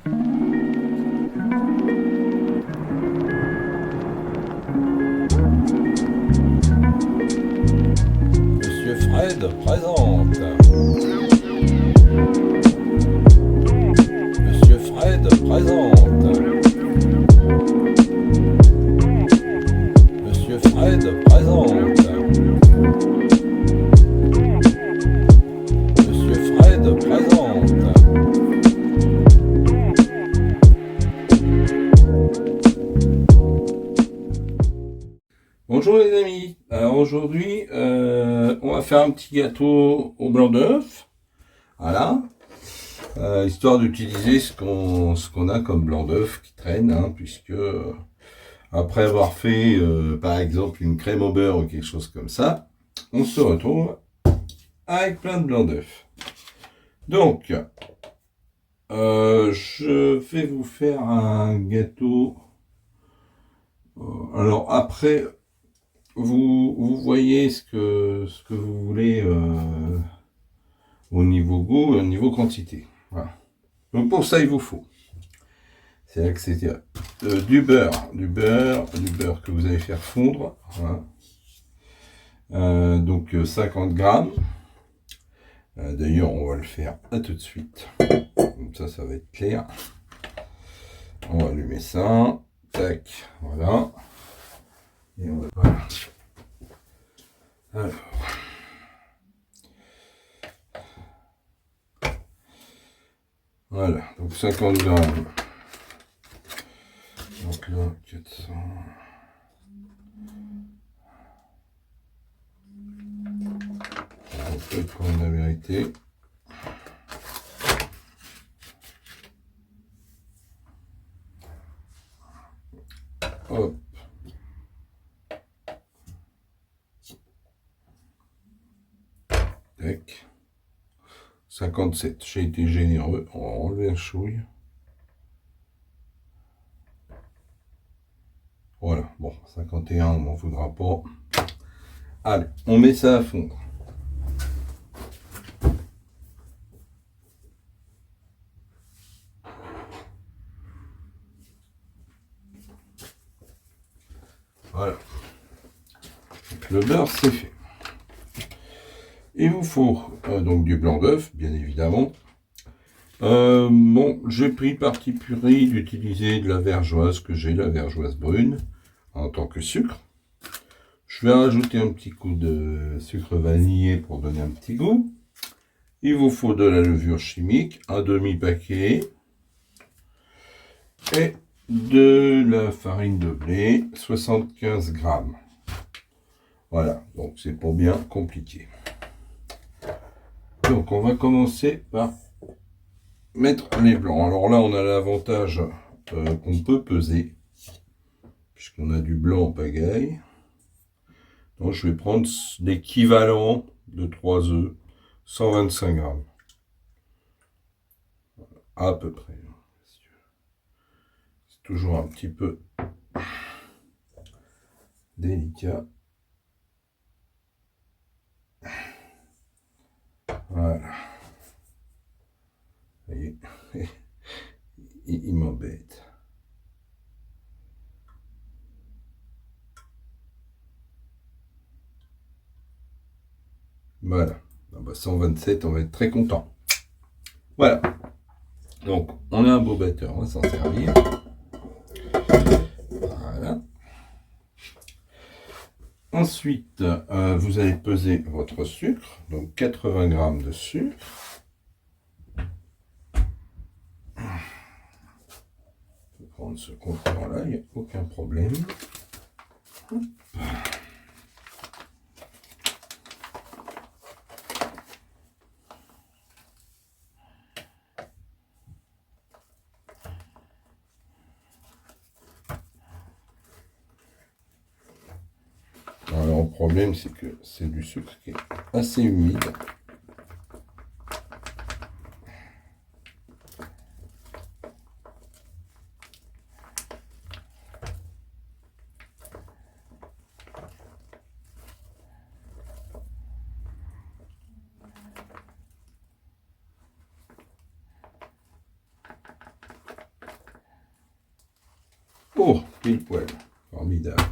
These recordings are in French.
Monsieur Fred présente. Monsieur Fred présente. Monsieur Fred présente. Monsieur Fred présente. Bonjour les amis. Alors aujourd'hui, on va faire un petit gâteau au blanc d'œuf. Voilà. Histoire d'utiliser ce qu'on a comme blanc d'œuf qui traîne, hein, puisque après avoir fait par exemple une crème au beurre ou quelque chose comme ça, on se retrouve avec plein de blanc d'œuf. Donc, je vais vous faire un gâteau. Alors après, vous voyez ce que vous voulez au niveau goût et au niveau quantité. Voilà. Donc pour ça, il vous faut, c'est là que c'est du beurre que vous allez faire fondre. Voilà. Donc 50 grammes. D'ailleurs, on va le faire à tout de suite. Comme ça va être clair. On va allumer ça. Tac, voilà. Et on va... Alors. Voilà, donc 50 grammes. Donc là, 400. On peut prendre la vérité. Hop. Tac. 57. J'ai été généreux. On va enlever la chouille. Voilà. Bon, 51, on m'en voudra pas. Allez, on met ça à fondre. Voilà. Donc, le beurre, c'est fait. Il vous faut donc du blanc d'œuf, bien évidemment. Bon, j'ai pris parti pris d'utiliser de la vergeoise que j'ai, la vergeoise brune, en tant que sucre. Je vais rajouter un petit coup de sucre vanillé pour donner un petit goût. Il vous faut de la levure chimique, un demi-paquet, et de la farine de blé, 75 grammes. Voilà, donc c'est pas bien compliqué. Donc on va commencer par mettre les blancs. Alors là, on a l'avantage qu'on peut peser, puisqu'on a du blanc en pagaille. Donc je vais prendre l'équivalent de 3 œufs, 125 grammes. À peu près. C'est toujours un petit peu délicat. Voilà. Vous voyez, il m'embête. Voilà. Ah bah 127, on va être très content. Voilà. Donc, on a un beau batteur, on va s'en servir. Voilà. Ensuite, vous allez peser votre sucre, donc 80 grammes de sucre. Je vais prendre ce compteur-là, il n'y a aucun problème. Alors, le problème, c'est que c'est du sucre qui est assez humide. Oh, pile poil. Formidable.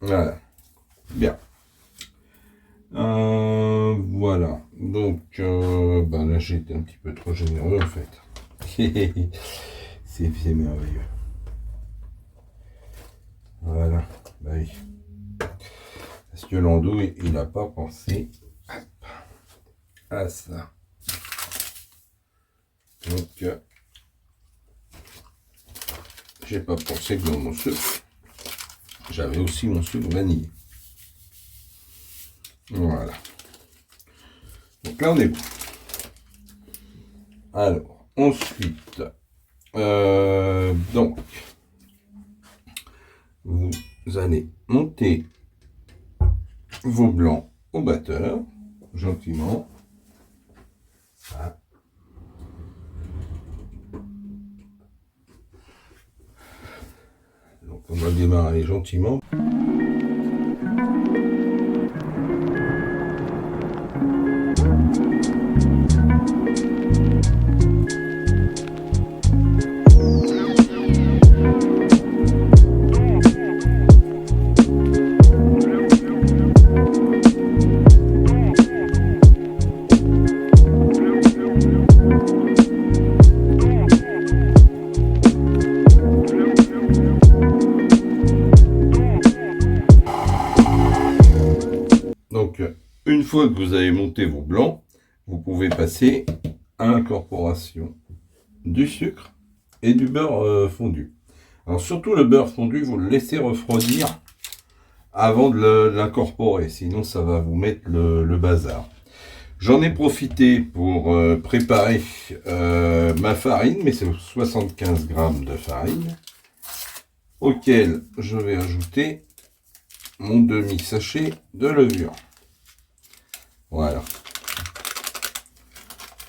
Voilà. Bien. Voilà. Donc, là, j'ai été un petit peu trop généreux, en fait. C'est merveilleux. Voilà. Bah oui. Parce que l'andouille, il n'a pas pensé à ça. Donc, j'ai pas pensé que dans mon sucre, j'avais aussi mon sucre vanillé. Voilà. Donc là, on est bon. Alors, ensuite, donc, vous allez monter vos blancs au batteur, gentiment. Voilà. Donc, on va démarrer gentiment. Donc, une fois que vous avez monté vos blancs, vous pouvez passer à l'incorporation du sucre et du beurre fondu. Alors, surtout le beurre fondu, vous le laissez refroidir avant de l'incorporer, sinon ça va vous mettre le bazar. J'en ai profité pour préparer ma farine, mais c'est 75 grammes de farine, auquel je vais ajouter mon demi-sachet de levure. Voilà.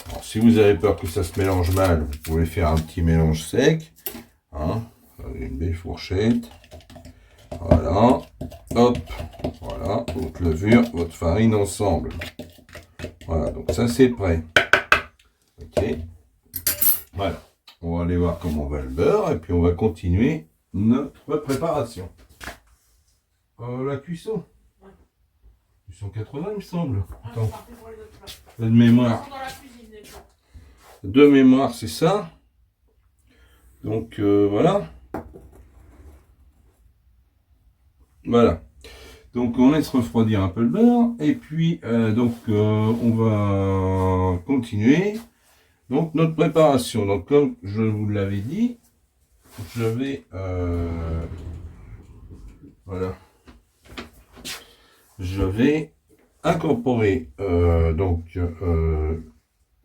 Alors, si vous avez peur que ça se mélange mal, vous pouvez faire un petit mélange sec. Hein, une belle fourchette. Voilà. Hop. Voilà. Votre levure, votre farine ensemble. Voilà. Donc ça, c'est prêt. Ok. Voilà. On va aller voir comment va le beurre. Et puis, on va continuer notre préparation. La cuisson. 180, il me semble. Attends. De mémoire. De mémoire, c'est ça. Donc, voilà. Voilà. Donc, on laisse refroidir un peu le beurre. Et puis, on va continuer. Donc, notre préparation. Donc, comme je vous l'avais dit, je vais... voilà. Je vais incorporer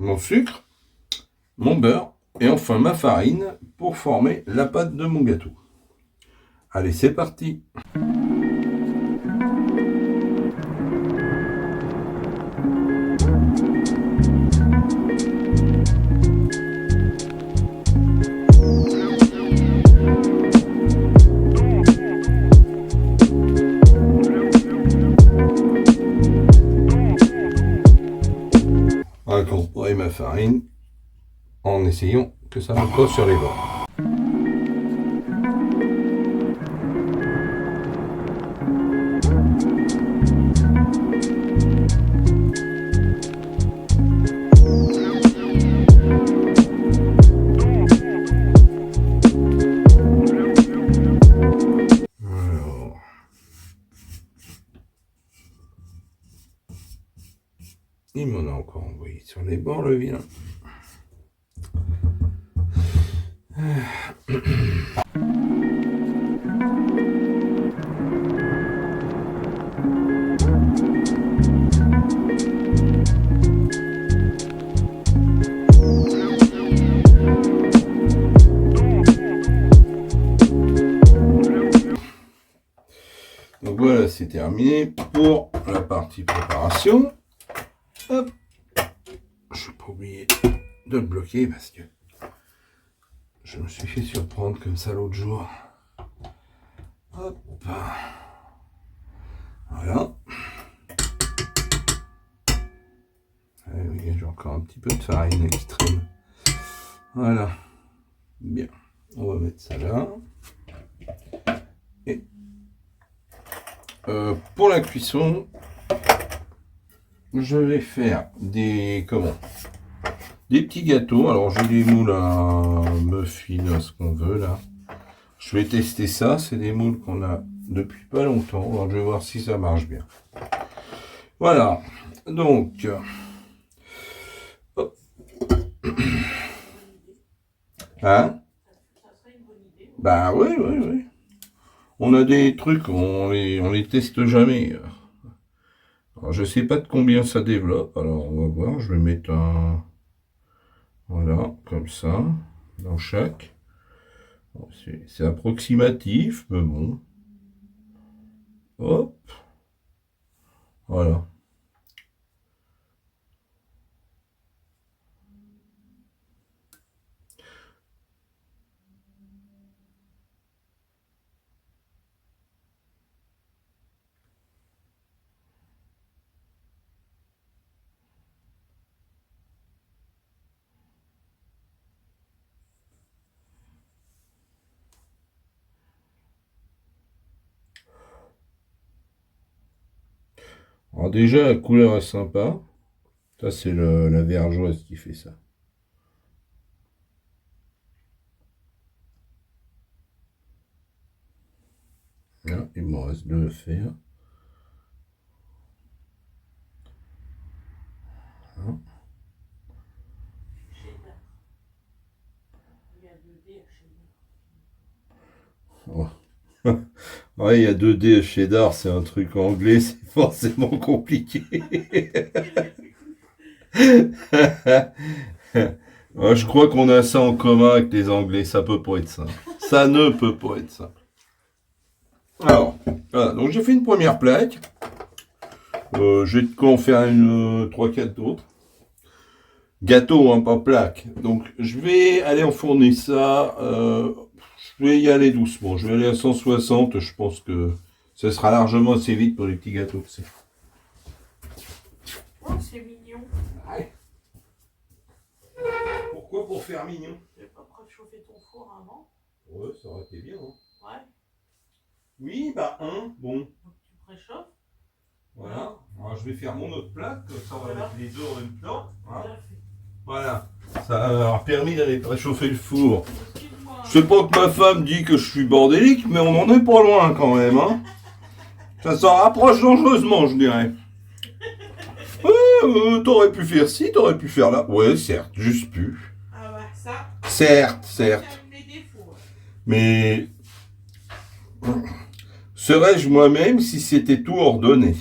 mon sucre, mon beurre et enfin ma farine pour former la pâte de mon gâteau. Allez, c'est parti! Incorporer ma farine en essayant que ça me pose sur les bords. Alors, il m'en a encore envoyé sur les bords, le vilain. Donc voilà, c'est terminé pour la partie préparation. Hop. Je n'ai pas oublié de le bloquer parce que je me suis fait surprendre comme ça l'autre jour. Hop. Voilà. Ah oui, j'ai encore un petit peu de farine extrême. Voilà. Bien. On va mettre ça là. Et pour la cuisson, je vais faire des petits gâteaux. Alors j'ai des moules à muffins, ce qu'on veut là. Je vais tester ça. C'est des moules qu'on a depuis pas longtemps. Alors je vais voir si ça marche bien. Voilà. Donc. Hop. Hein? Bah oui, oui, oui. On a des trucs, on les teste jamais. Alors je sais pas de combien ça développe. Alors on va voir. Je vais mettre un. Voilà, comme ça. Dans chaque. C'est approximatif, mais bon. Hop. Voilà. Alors déjà, la couleur est sympa. Ça, c'est la vergeoise qui fait ça. Là, il me reste deux à faire. Voilà. Oh. Ouais, il y a 2D cheddar, c'est un truc anglais, c'est forcément compliqué. Ouais, je crois qu'on a ça en commun avec les Anglais, ça peut pas être simple. Ça ne peut pas être simple. Alors, voilà, donc j'ai fait une première plaque. J'ai de quoi en faire une 3-4 d'autres. Gâteau, hein, pas plaque. Donc je vais aller enfourner ça. Je vais y aller doucement. Je vais aller à 160. Je pense que ce sera largement assez vite pour les petits gâteaux. Oh, c'est mignon. Ouais. Pourquoi pour faire mignon? Tu n'as pas préchauffé ton four avant? Ouais, ça aurait été bien. Hein. Ouais. Oui, bah bon. Donc tu préchauffes. Voilà. Alors je vais faire mon autre plaque, comme ça on va mettre les deux en même temps. Hein. Voilà. Voilà. Ça a permis d'aller préchauffer le four. Je sais pas que ma femme dit que je suis bordélique, mais on en est pas loin quand même. Hein. Ça s'en rapproche dangereusement, je dirais. T'aurais pu faire ci, t'aurais pu faire là. Ouais, certes, juste plus. Ah bah ça. Certes, certes. Les défauts. Mais serais-je moi-même si c'était tout ordonné?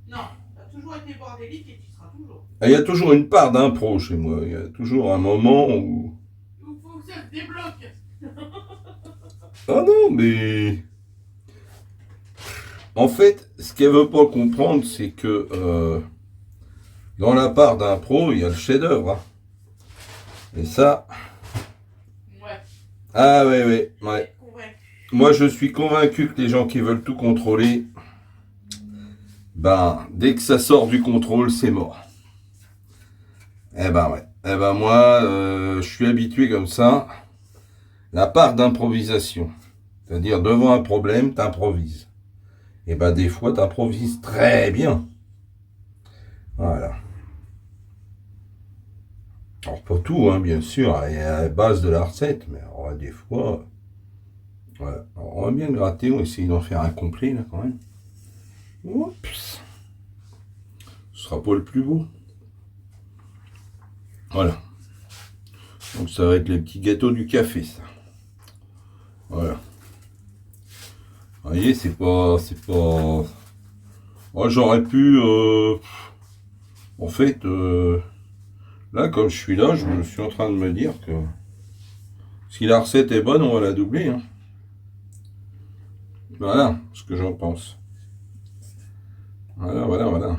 Non, tu as toujours été bordélique et tu seras toujours. Il y a toujours une part d'impro chez moi. Il y a toujours un moment où... Il faut que ça se débloque. Ah non, mais... En fait, ce qu'elle veut pas comprendre, c'est que dans la part d'impro, il y a le chef-d'œuvre. Hein. Et ça... Ouais. Ah ouais, ouais, ouais. Convaincu. Moi, je suis convaincu que les gens qui veulent tout contrôler, ben, dès que ça sort du contrôle, c'est mort. Eh ben ouais. Eh ben moi, je suis habitué comme ça. La part d'improvisation. C'est-à-dire, devant un problème, t'improvises. Et ben des fois, t'improvises très bien. Voilà. Alors pas tout, hein, bien sûr, il y a la base de la recette, mais alors, des fois... Voilà. Alors, on va bien gratter, on va essayer d'en faire un complet, là, quand même. Oups. Ce sera pas le plus beau. Voilà. Donc ça va être les petits gâteaux du café, ça. Voilà. Vous voyez, c'est pas... Moi, j'aurais pu... En fait, là, comme je suis là, je me suis en train de me dire que... Si la recette est bonne, on va la doubler. Hein. Voilà ce que j'en pense. Voilà, voilà, voilà.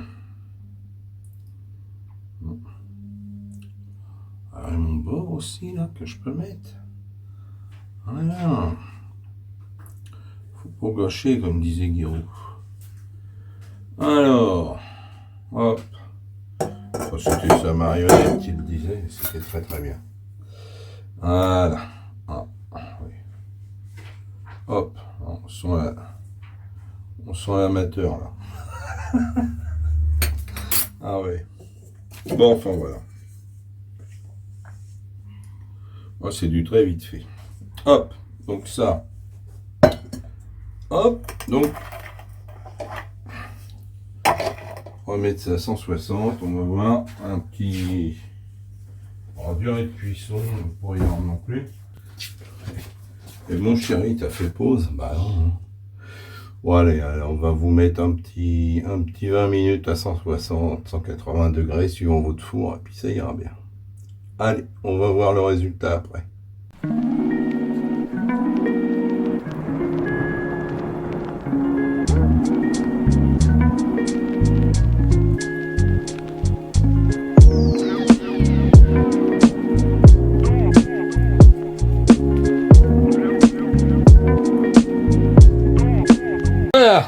Alors, mon bord aussi, là, que je peux mettre. Voilà. Faut pas gâcher, comme disait Guiraud. Alors, hop. Enfin, c'était sa marionnette qui le disait, c'était très très bien. Voilà. Ah, oui. Hop, on sent l'amateur là. Ah ouais. Bon, enfin voilà. Oh, c'est du très vite fait. Hop, donc ça. Hop, donc. On va mettre ça à 160. On va voir un petit. En durée de cuisson, pour y avoir non plus. Et mon chéri, t'as fait pause? Bah non. Bon, allez, alors on va vous mettre un petit 20 minutes à 160, 180 degrés suivant votre four, et puis ça ira bien. Allez, on va voir le résultat après. Voilà.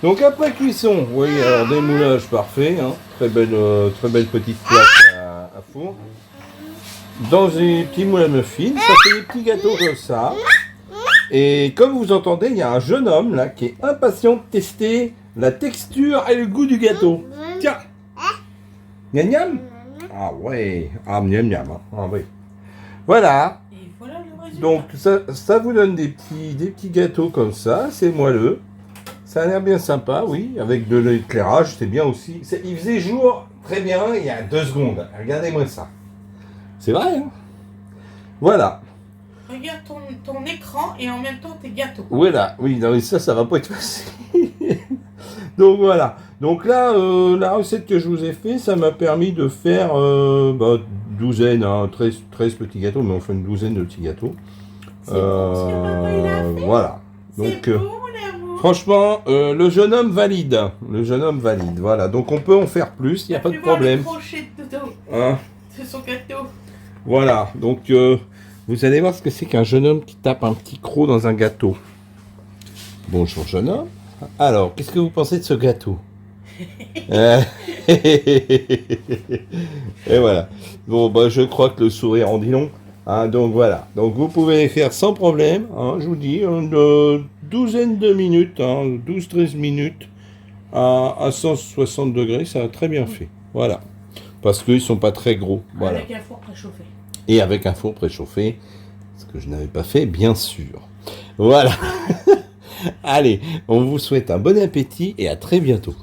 Donc après cuisson, oui, alors démoulage parfait, hein. Très belle petite plaque à four. Dans des petits moules à muffins, ça fait des petits gâteaux comme ça. Et comme vous entendez, il y a un jeune homme là qui est impatient de tester la texture et le goût du gâteau. Tiens, miam miam. Ah ouais, ah miam miam. Hein. Ah oui. Voilà. Et voilà le résultat. Donc ça vous donne des petits gâteaux comme ça, c'est moelleux. Ça a l'air bien sympa, oui, avec de l'éclairage, c'est bien aussi. Il faisait jour très bien il y a 2 secondes. Regardez-moi ça. C'est vrai, hein? Voilà. Regarde ton écran et en même temps tes gâteaux. Voilà, oui, non, mais ça va pas être facile. Donc voilà. Donc là, la recette que je vous ai fait, ça m'a permis de faire douzaine, hein, 13 petits gâteaux, mais on fait une douzaine de petits gâteaux. C'est bon ce que papa il a fait. Voilà. C'est Donc, bon l'amour. franchement, le jeune homme valide. Le jeune homme valide. Voilà. Donc on peut en faire plus, il n'y a pas de problème. Le crochet de Dodo Hein? de son gâteau. Voilà. Donc vous allez voir ce que c'est qu'un jeune homme qui tape un petit croc dans un gâteau. Bonjour jeune homme. Alors, qu'est-ce que vous pensez de ce gâteau? Et voilà. Bon, bah, je crois que le sourire en dit long. Hein, donc voilà. Donc vous pouvez les faire sans problème. Hein, je vous dis, une douzaine de minutes, hein, 12-13 minutes à 160 degrés, ça a très bien fait. Voilà. Parce qu'ils sont pas très gros. Voilà. Avec un four préchauffé. Et avec un four préchauffé, ce que je n'avais pas fait, bien sûr. Voilà. Allez, on vous souhaite un bon appétit et à très bientôt.